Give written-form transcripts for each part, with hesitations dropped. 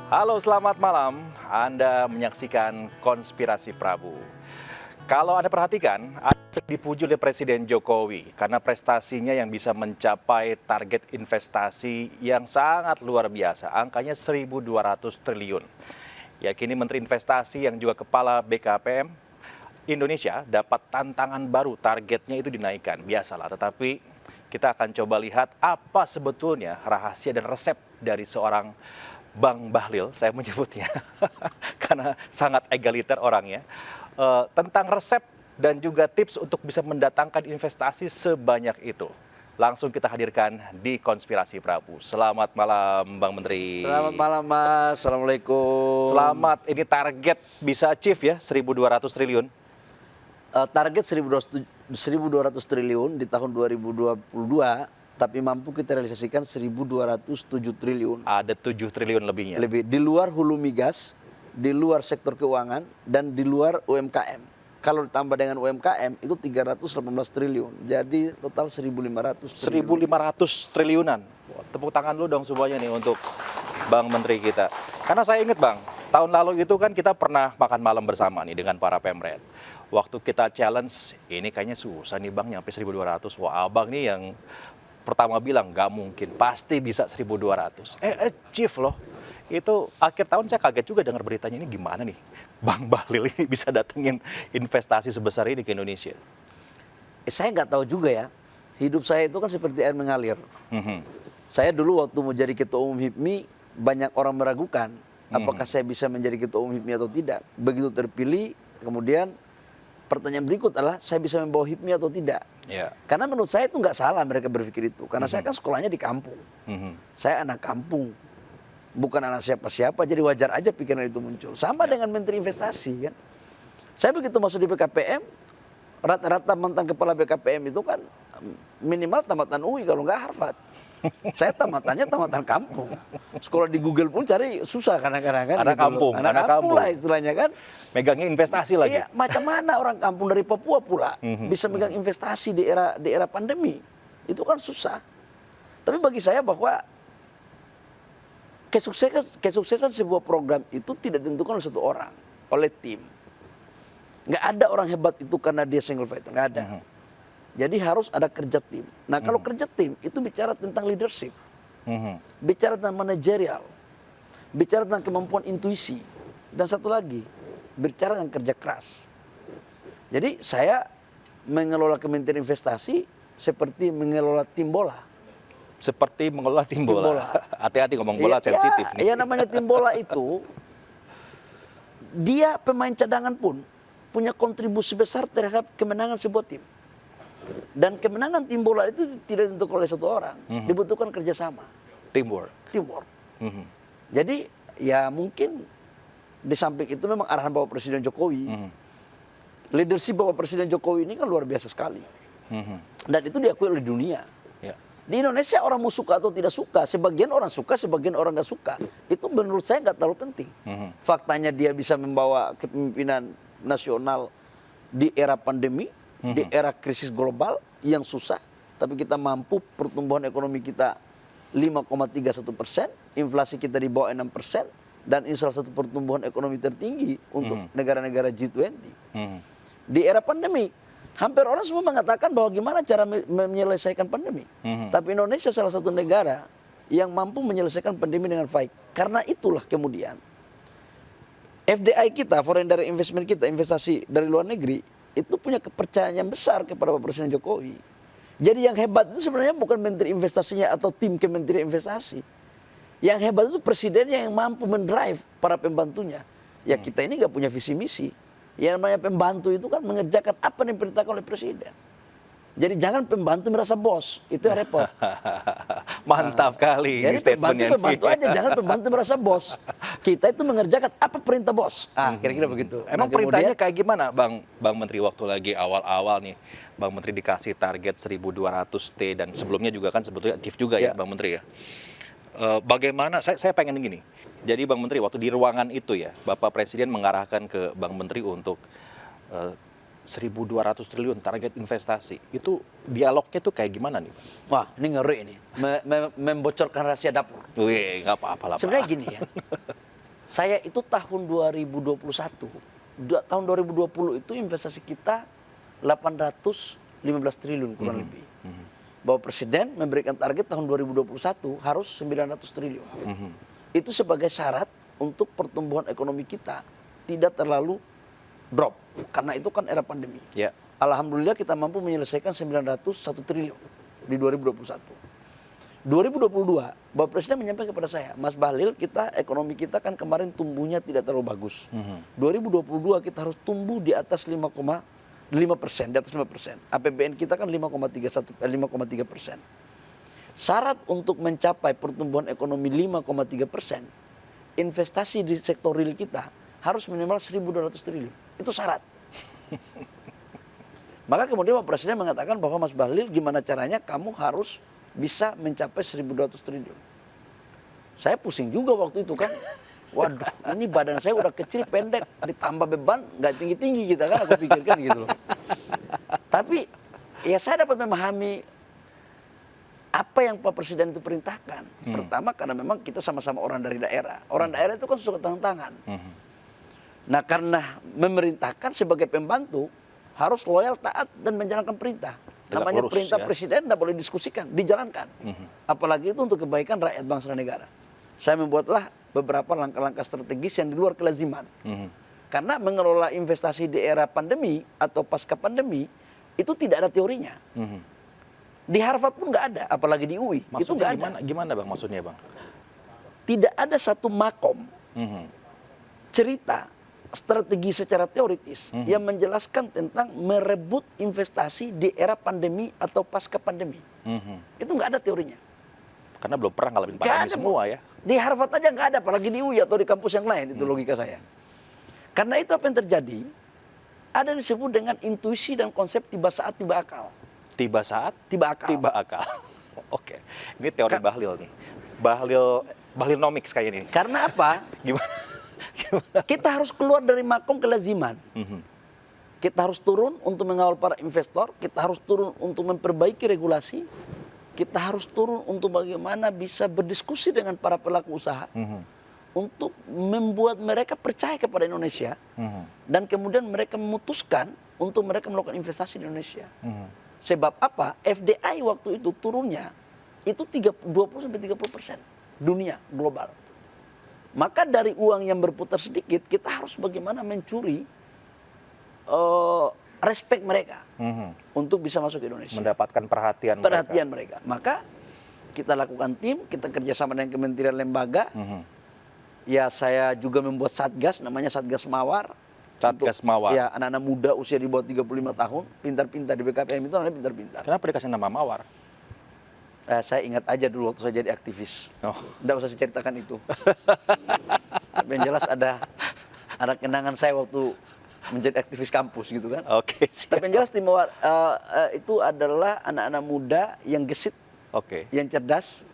Halo, selamat malam. Anda menyaksikan Konspirasi Prabu. Kalau Anda perhatikan, Anda dipuji oleh Presiden Jokowi karena prestasinya yang bisa mencapai target investasi yang sangat luar biasa, angkanya 1.200 triliun. Yakini Menteri Investasi yang juga Kepala BKPM Indonesia dapat tantangan baru, targetnya itu dinaikkan, biasalah. Tetapi kita akan coba lihat apa sebetulnya rahasia dan resep dari seorang Bang Bahlil, saya menyebutnya, karena sangat egaliter orangnya, tentang resep dan juga tips untuk bisa mendatangkan investasi sebanyak itu. Langsung kita hadirkan di Konspirasi Prabu. Selamat malam Bang Menteri. Selamat malam Mas, Assalamualaikum. Selamat, ini target bisa achieve ya, 1.200 triliun. Target 1.200 triliun di tahun 2022, tapi mampu kita realisasikan 1.207 triliun. Ada 7 triliun lebihnya. Lebih, di luar hulu migas, di luar sektor keuangan, dan di luar UMKM. Kalau ditambah dengan UMKM, itu 318 triliun. Jadi total 1.500 triliun. 1.500 triliunan. Wah, tepuk tangan lu dong semuanya nih untuk Bang Menteri kita. Karena saya ingat Bang, tahun lalu itu kan kita pernah makan malam bersama nih dengan para pemret. Waktu kita challenge, ini kayaknya susah nih Bang, nyampe 1.200. Wah, Abang nih yang pertama bilang nggak mungkin, pasti bisa 1.200. Chief loh. Itu akhir tahun saya kaget juga dengar beritanya, ini gimana nih Bang Bahlil ini bisa datengin investasi sebesar ini ke Indonesia. Saya nggak tahu juga ya. Hidup saya itu kan seperti air mengalir. Saya dulu waktu mau jadi ketua umum HIPMI, banyak orang meragukan apakah saya bisa menjadi ketua umum HIPMI atau tidak. Begitu terpilih, kemudian pertanyaan berikut adalah saya bisa membawa HIPMI atau tidak. Ya. Karena menurut saya itu nggak salah mereka berpikir itu. Karena saya kan sekolahnya di kampung. Saya anak kampung. Bukan anak siapa-siapa, jadi wajar aja pikiran itu muncul. Sama dengan Menteri Investasi kan. Saya begitu masuk di BKPM, rata-rata mantan kepala BKPM itu kan minimal tamatan UI kalau nggak Harvard. Saya tamatannya tamatan kampung. Sekolah di Google pun cari susah kadang-kadang kan. Anak gitu kampung, loh. Anak kampung lah istilahnya kan. Megangnya investasi lagi. Iya, macam mana orang kampung dari Papua pula bisa megang investasi di era pandemi. Itu kan susah. Tapi bagi saya bahwa kesuksesan sebuah program itu tidak ditentukan oleh satu orang, oleh tim. Nggak ada orang hebat itu karena dia single fighter, nggak ada. Jadi harus ada kerja tim. Nah kalau kerja tim itu bicara tentang leadership, bicara tentang manajerial, bicara tentang kemampuan intuisi, dan satu lagi bicara tentang kerja keras. Jadi saya mengelola Kementerian Investasi seperti mengelola tim bola. Seperti mengelola tim bola. Hati-hati ngomong bola sensitif nih. Ya namanya tim bola itu, dia pemain cadangan pun punya kontribusi besar terhadap kemenangan sebuah tim. Dan kemenangan tim bola itu tidak ditentukan oleh satu orang, dibutuhkan kerjasama. Teamwork. Jadi ya mungkin di samping itu memang arahan Bapak Presiden Jokowi. Leadership Bapak Presiden Jokowi ini kan luar biasa sekali. Dan itu diakui oleh dunia. Di Indonesia orang mau suka atau tidak suka, sebagian orang suka, sebagian orang nggak suka. Itu menurut saya nggak terlalu penting. Faktanya dia bisa membawa kepemimpinan nasional di era pandemi, di era krisis global yang susah, tapi kita mampu pertumbuhan ekonomi kita 5,31%, inflasi kita di bawah 6%, dan ini salah satu pertumbuhan ekonomi tertinggi untuk negara-negara G20. Di era pandemi, hampir orang semua mengatakan bahwa gimana cara menyelesaikan pandemi. Tapi Indonesia salah satu negara yang mampu menyelesaikan pandemi dengan baik. Karena itulah kemudian FDI kita, foreign direct investment kita, investasi dari luar negeri, itu punya kepercayaan yang besar kepada Bapak Presiden Jokowi. Jadi yang hebat itu sebenarnya bukan menteri investasinya atau tim Kementerian Investasi. Yang hebat itu presidennya yang mampu mendrive para pembantunya. Ya kita ini nggak punya visi misi. Yang namanya pembantu itu kan mengerjakan apa yang diperintahkan oleh presiden. Jadi jangan pembantu merasa bos, itu yang repot. Mantap kali ini statementnya. Jadi pembantu aja, jangan pembantu merasa bos. Kita itu mengerjakan apa perintah bos. Kira-kira begitu. Emang perintahnya kayak gimana Bang Menteri waktu lagi awal-awal nih, Bang Menteri dikasih target 1.200 T dan sebelumnya juga kan sebetulnya achieve juga ya Bang Menteri ya. Bagaimana, saya pengen gini, jadi Bang Menteri waktu di ruangan itu ya, Bapak Presiden mengarahkan ke Bang Menteri untuk 1.200 triliun target investasi, itu dialognya tuh kayak gimana nih? Wah ini ngeri ini, membocorkan rahasia dapur. Wih, nggak apa-apa lah Pak. Sebenarnya gini ya, Saya itu tahun 2021, tahun 2020 itu investasi kita 815 triliun kurang lebih. Bahwa Presiden memberikan target tahun 2021 harus 900 triliun. Itu sebagai syarat untuk pertumbuhan ekonomi kita tidak terlalu drop. Karena itu kan era pandemi. Ya. Alhamdulillah kita mampu menyelesaikan 901 triliun di 2021. 2022, Bapak Presiden menyampaikan kepada saya, Mas Bahlil, ekonomi kita kan kemarin tumbuhnya tidak terlalu bagus. 2022 kita harus tumbuh di atas 5,5%, di atas 5%. APBN kita kan 5,3%. Syarat untuk mencapai pertumbuhan ekonomi 5,3%, investasi di sektor real kita harus minimal 1.200 triliun. Itu syarat. Maka kemudian Bapak Presiden mengatakan bahwa Mas Bahlil, gimana caranya kamu harus bisa mencapai 1.200 triliun. Saya pusing juga waktu itu kan. Waduh, ini badan saya udah kecil, pendek, ditambah beban, nggak tinggi-tinggi kita kan, aku pikirkan gitu loh. Tapi ya saya dapat memahami apa yang Pak Presiden itu perintahkan. Pertama karena memang kita sama-sama orang dari daerah. Orang daerah itu kan suka tangan-tangan. Nah karena memerintahkan sebagai pembantu, harus loyal, taat, dan menjalankan perintah. Namanya lurus, perintah ya. Presiden tidak boleh diskusikan, dijalankan. Apalagi itu untuk kebaikan rakyat bangsa dan negara. Saya membuatlah beberapa langkah-langkah strategis yang di luar kelaziman. Karena mengelola investasi di era pandemi atau pasca pandemi itu tidak ada teorinya. Di Harvard pun nggak ada, apalagi di UI. Itu Maksudnya nggak ada. gimana Bang maksudnya Bang? Tidak ada satu makom cerita strategi secara teoritis yang menjelaskan tentang merebut investasi di era pandemi atau pasca pandemi. Itu nggak ada teorinya. Karena belum pernah ngalamin Nggak pandemi ada, semua ya. Di Harvard aja nggak ada, apalagi di UI atau di kampus yang lain. Itu logika saya. Karena itu apa yang terjadi? Ada yang disebut dengan intuisi dan konsep tiba saat tiba akal. Tiba saat, Tiba akal. tiba akal. Oke, ini teori Bahlil nih. Bahlilnomics kayak ini. Karena apa? Gimana? Kita harus keluar dari makom kelaziman. Kita harus turun untuk mengawal para investor. Kita harus turun untuk memperbaiki regulasi. Kita harus turun untuk bagaimana bisa berdiskusi dengan para pelaku usaha. Untuk membuat mereka percaya kepada Indonesia. Dan kemudian mereka memutuskan untuk mereka melakukan investasi di Indonesia. Sebab apa? FDI waktu itu turunnya itu 20-30% dunia global. Maka dari uang yang berputar sedikit, kita harus bagaimana mencuri respect mereka untuk bisa masuk ke Indonesia. Mendapatkan perhatian mereka. Maka kita lakukan tim, kita kerjasama dengan kementerian lembaga. Ya saya juga membuat satgas, namanya Satgas Mawar. Satgas Mawar. Ya anak-anak muda usia di bawah 35 tahun, pintar-pintar di BKPM itu namanya pintar-pintar. Kenapa dikasih nama Mawar? Saya ingat aja dulu waktu saya jadi aktivis. Nggak usah saya ceritakan itu. Tapi yang jelas ada kenangan saya waktu menjadi aktivis kampus gitu kan. Oke. Tapi yang jelas tim Mawar itu adalah anak-anak muda yang gesit, yang cerdas,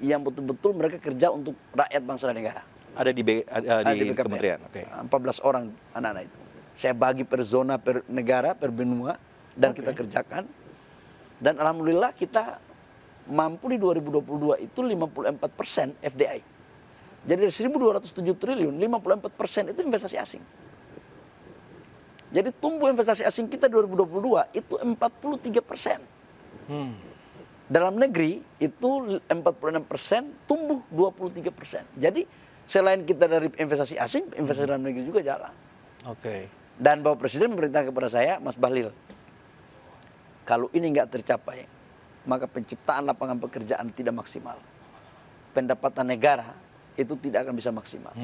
yang betul-betul mereka kerja untuk rakyat bangsa dan negara. Ada di BKPM. kementerian. Oke. 14 orang anak-anak itu. Saya bagi per zona, per negara, per benua, dan kita kerjakan. Dan alhamdulillah kita mampu di 2022 itu 54% FDI. Jadi dari 1.207 triliun, 54% itu investasi asing. Jadi tumbuh investasi asing kita 2022 itu 43%. Dalam negeri itu 46%, tumbuh 23%. Jadi selain kita dari investasi asing, investasi dalam negeri juga jalan. Oke. Dan Bapak Presiden memerintah kepada saya, Mas Bahlil, kalau ini nggak tercapai, maka penciptaan lapangan pekerjaan tidak maksimal. Pendapatan negara itu tidak akan bisa maksimal.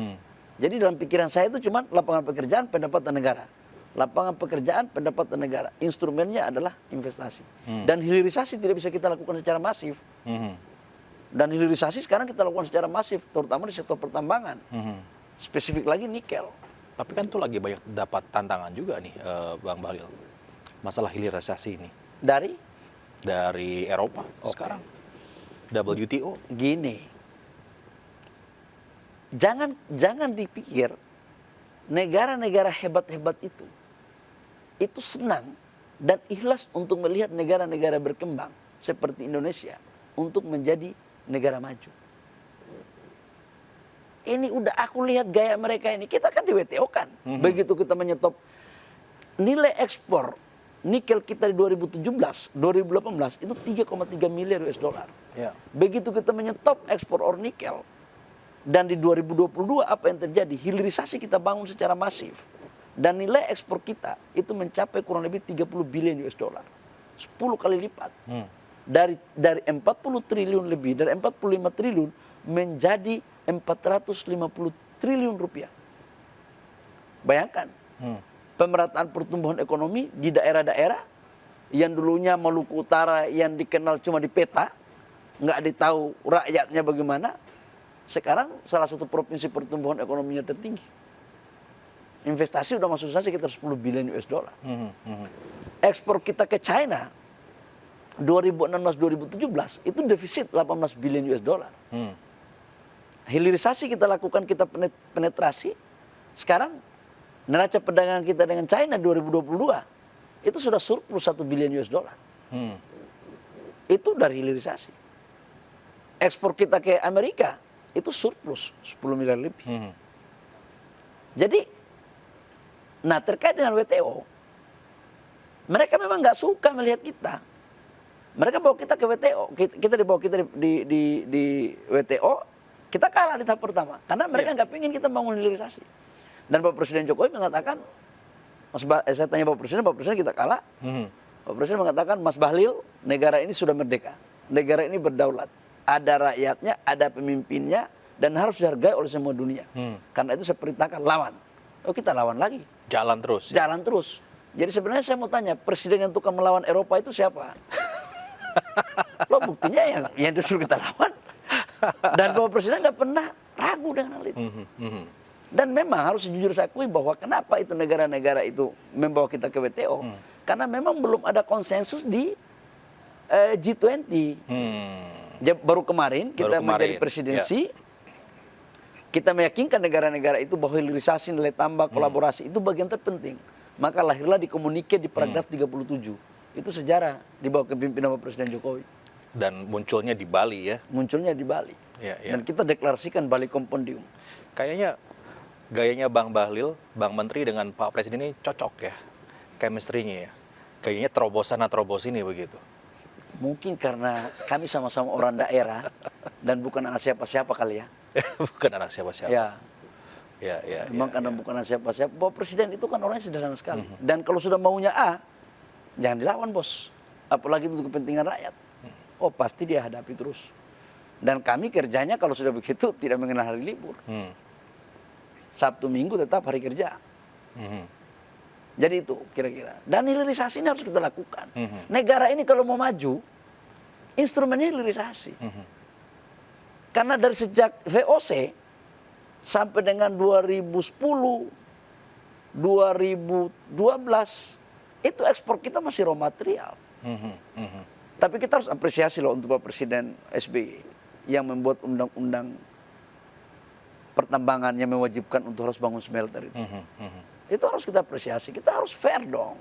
Jadi dalam pikiran saya itu cuma lapangan pekerjaan, pendapatan negara. Lapangan pekerjaan, pendapatan negara. Instrumennya adalah investasi. Dan hilirisasi tidak bisa kita lakukan secara masif. Dan hilirisasi sekarang kita lakukan secara masif, terutama di sektor pertambangan. Spesifik lagi nikel. Tapi kan itu lagi banyak dapat tantangan juga nih Bang Bahlil. Masalah hilirisasi ini. Dari Eropa sekarang. WTO. Gini. Jangan dipikir negara-negara hebat-hebat itu senang dan ikhlas untuk melihat negara-negara berkembang seperti Indonesia untuk menjadi negara maju. ini udah aku lihat gaya mereka ini. Kita kan di WTO kan. Begitu kita menyetop nilai ekspor nikel kita di 2017, 2018 itu 3,3 miliar US dollar. Ya. Begitu kita menyetop ekspor ore nikel dan di 2022 apa yang terjadi? Hilirisasi kita bangun secara masif. Dan nilai ekspor kita itu mencapai kurang lebih 30 bilion US dollar. 10 kali lipat. Dari 40 triliun lebih, dari 45 triliun menjadi 450 triliun rupiah. Bayangkan, pemerataan pertumbuhan ekonomi di daerah-daerah yang dulunya Maluku Utara yang dikenal cuma di peta, nggak ditahu rakyatnya bagaimana, sekarang salah satu provinsi pertumbuhan ekonominya tertinggi. Investasi udah masuk saja sekitar 10 bilion US dollar. Ekspor kita ke China 2016-2017 itu defisit 18 bilion US dollar. Hilirisasi kita lakukan, kita penetrasi. Sekarang neraca perdagangan kita dengan China 2022 itu sudah surplus 1 bilion US dollar. Itu dari hilirisasi. Ekspor kita ke Amerika itu surplus 10 miliar lebih. Jadi, nah terkait dengan WTO, mereka memang nggak suka melihat kita. Mereka bawa kita ke WTO, kita dibawa kita di WTO, kita kalah di tahap pertama. Karena mereka nggak pengen kita bangun hilirisasi. Dan Bapak Presiden Jokowi mengatakan, saya tanya Bapak Presiden kita kalah. Bapak Presiden mengatakan, Mas Bahlil, negara ini sudah merdeka. Negara ini berdaulat. Ada rakyatnya, ada pemimpinnya, dan harus dihargai oleh semua dunia. Karena itu saya perintahkan lawan. Oh kita lawan lagi. Jalan terus. Ya? Jalan terus. Jadi sebenarnya saya mau tanya, presiden yang tukang melawan Eropa itu siapa? Loh buktinya yang disuruh kita lawan. Dan Bapak Presiden nggak pernah ragu dengan hal itu. Dan memang harus jujur saya akui bahwa kenapa itu negara-negara itu membawa kita ke WTO. Karena memang belum ada konsensus di G20. Baru kemarin kita menjadi presidensi. Ya. Kita meyakinkan negara-negara itu bahwa hilirisasi, nilai tambah, kolaborasi itu bagian terpenting. Maka lahirlah di komunike di paragraf 37. Itu sejarah di bawah kepemimpinan Bapak Presiden Jokowi. Dan munculnya di Bali ya? Munculnya di Bali. Ya, ya. Dan kita deklarasikan Bali Compendium. Kayaknya gayanya Bang Bahlil, Bang Menteri dengan Pak Presiden ini cocok ya? Chemistry-nya ya? Kayaknya terobosan ini begitu. Mungkin karena kami sama-sama orang daerah dan bukan anak siapa-siapa kali ya. Bukan anak siapa-siapa. Ya. Memang karena bukan anak siapa-siapa. Bapak Presiden itu kan orangnya sederhana sekali. Dan kalau sudah maunya A, jangan dilawan bos. Apalagi untuk kepentingan rakyat. Oh pasti dia hadapi terus. Dan kami kerjanya kalau sudah begitu tidak mengenal hari libur. Sabtu Minggu tetap hari kerja. Jadi itu kira-kira. Dan hilirisasi ini harus kita lakukan. Negara ini kalau mau maju, instrumennya hilirisasi. Karena dari sejak VOC sampai dengan 2010, 2012, itu ekspor kita masih raw material. Tapi kita harus apresiasi loh untuk Bapak Presiden SBY yang membuat undang-undang pertambangan yang mewajibkan untuk harus bangun smelter itu. Itu harus kita apresiasi, kita harus fair dong.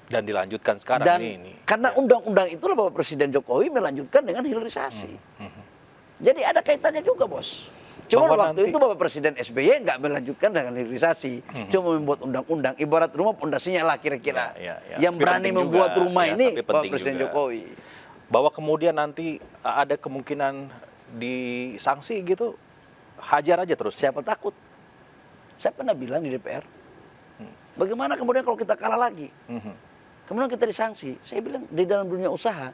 Dan dilanjutkan sekarang Dan ini. Karena undang-undang itulah Bapak Presiden Jokowi melanjutkan dengan hilirisasi. Jadi ada kaitannya juga bos. Cuma waktu itu Bapak Presiden SBY nggak melanjutkan dengan hilirisasi. Cuma membuat undang-undang, ibarat rumah pondasinya lah kira-kira. Yang Tapi berani membuat juga, rumah ini Bapak Presiden juga. Jokowi. Bahwa kemudian nanti ada kemungkinan disanksi gitu, hajar aja terus. Siapa takut? Saya pernah bilang di DPR, bagaimana kemudian kalau kita kalah lagi? Kemudian kita disanksi. Saya bilang di dalam dunia usaha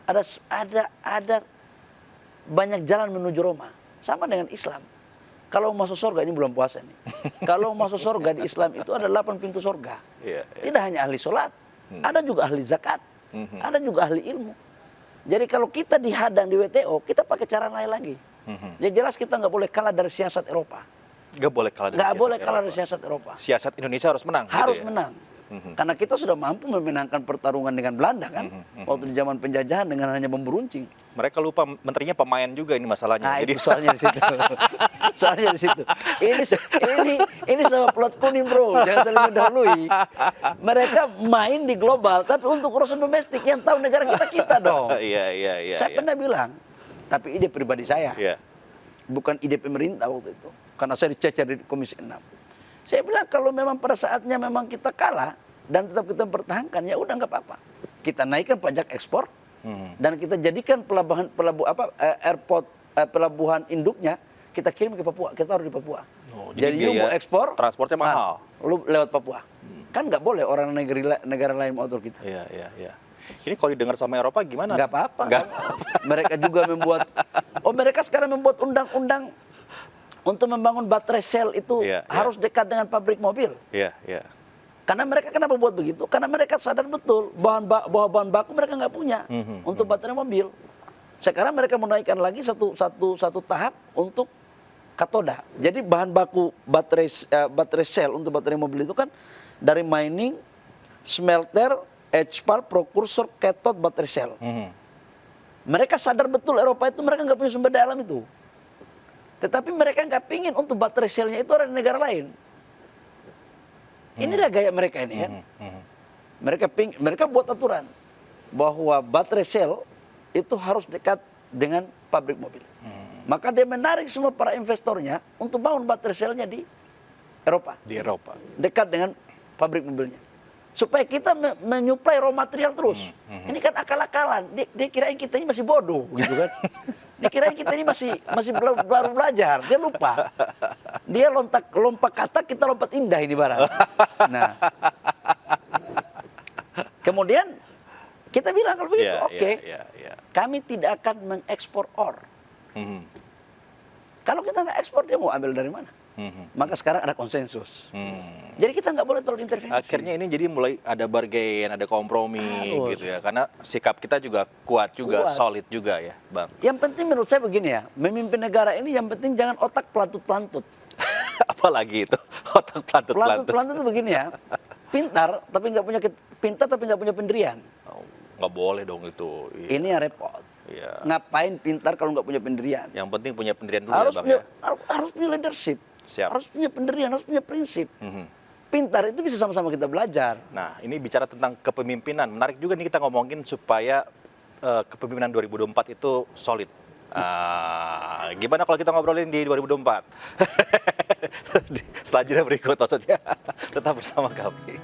ada banyak jalan menuju Roma. Sama dengan Islam. Kalau masuk surga, ini bulan puasa nih. Kalau masuk surga di Islam itu ada 8 pintu surga. Tidak hanya ahli sholat, ada juga ahli zakat, ada juga ahli ilmu. Jadi kalau kita dihadang di WTO, kita pakai cara lain lagi. Ya jelas kita nggak boleh kalah dari siasat Eropa. Nggak boleh kalah dari siasat Eropa. Siasat Indonesia harus menang. Harus gitu ya? menang. Karena kita sudah mampu memenangkan pertarungan dengan Belanda kan. Waktu di zaman penjajahan dengan hanya memberuncing. Mereka lupa menterinya pemain juga ini masalahnya. Nah, jadi itu soalnya di situ. Soalnya di situ. Ini sama plot kuning bro, jangan saling mendahului. Mereka main di global, tapi untuk urusan domestik yang tahu negara kita dong. Iya. Saya pernah bilang, tapi ide pribadi saya, bukan ide pemerintah waktu itu. karena saya dicecer di Komisi 6. Saya bilang kalau memang pada saatnya memang kita kalah dan tetap kita mempertahankan, ya udah nggak apa-apa. Kita naikkan pajak ekspor dan kita jadikan pelabuhan induknya kita kirim ke Papua, kita taruh di Papua. Oh, jadi you mau ekspor, transportnya mahal. Lu lewat Papua. Kan nggak boleh orang negara lain mau atur kita. Iya, iya, iya. Ini kalau didengar sama Eropa gimana? Nggak apa-apa. Nggak. Mereka juga mereka sekarang membuat undang-undang untuk membangun baterai sel itu harus dekat dengan pabrik mobil. Iya, iya. Karena mereka kenapa buat begitu? Karena mereka sadar betul bahwa bahan baku mereka nggak punya untuk baterai mobil. Sekarang mereka menaikkan lagi satu tahap untuk katoda. Jadi bahan baku baterai sel untuk baterai mobil itu kan dari mining, smelter, HPAL, precursor, cathode, baterai sel. Mereka sadar betul Eropa itu mereka nggak punya sumber daya alam itu. Tetapi mereka nggak pingin untuk baterai selnya itu ada di negara lain. Inilah gaya mereka ini kan. Mereka buat aturan bahwa baterai sel itu harus dekat dengan pabrik mobil. Maka dia menarik semua para investornya untuk bangun baterai selnya di Eropa. Di Eropa. Dekat dengan pabrik mobilnya. Supaya kita menyuplai raw material terus. Ini kan akal-akalan. Dia kirain kita ini masih bodoh gitu kan. Dia kirain kita ini masih baru belajar. Dia lupa. Dia lompat kata, kita lompat indah ini barang. Nah. Kemudian kita bilang kalau begitu, oke. Kami tidak akan mengekspor ore. Kalau kita nggak ekspor, dia mau ambil dari mana? Maka sekarang ada konsensus. Jadi kita nggak boleh terlalu intervensi. Akhirnya ini jadi mulai ada bargain, ada kompromi gitu ya. Karena sikap kita juga kuat juga, solid juga ya, Bang. Yang penting menurut saya begini ya, memimpin negara ini yang penting jangan otak pelantut-pelantut. Apalagi itu, otak pelantut-pelantut. Pelantut itu begini ya, pintar tapi nggak punya pendirian. Oh, nggak boleh dong itu. Iya. Ini yang repot. Iya. Ngapain pintar kalau nggak punya pendirian? Yang penting punya pendirian dulu Harus ya, Bang punya, ya. harus punya leadership. Siap. Harus punya pendirian, harus punya prinsip. Pintar itu bisa sama-sama kita belajar. Nah, ini bicara tentang kepemimpinan. Menarik juga nih kita ngomongin supaya kepemimpinan 2024 itu solid. Gimana kalau kita ngobrolin di 2024? Selanjutnya berikut maksudnya. Tetap bersama kami.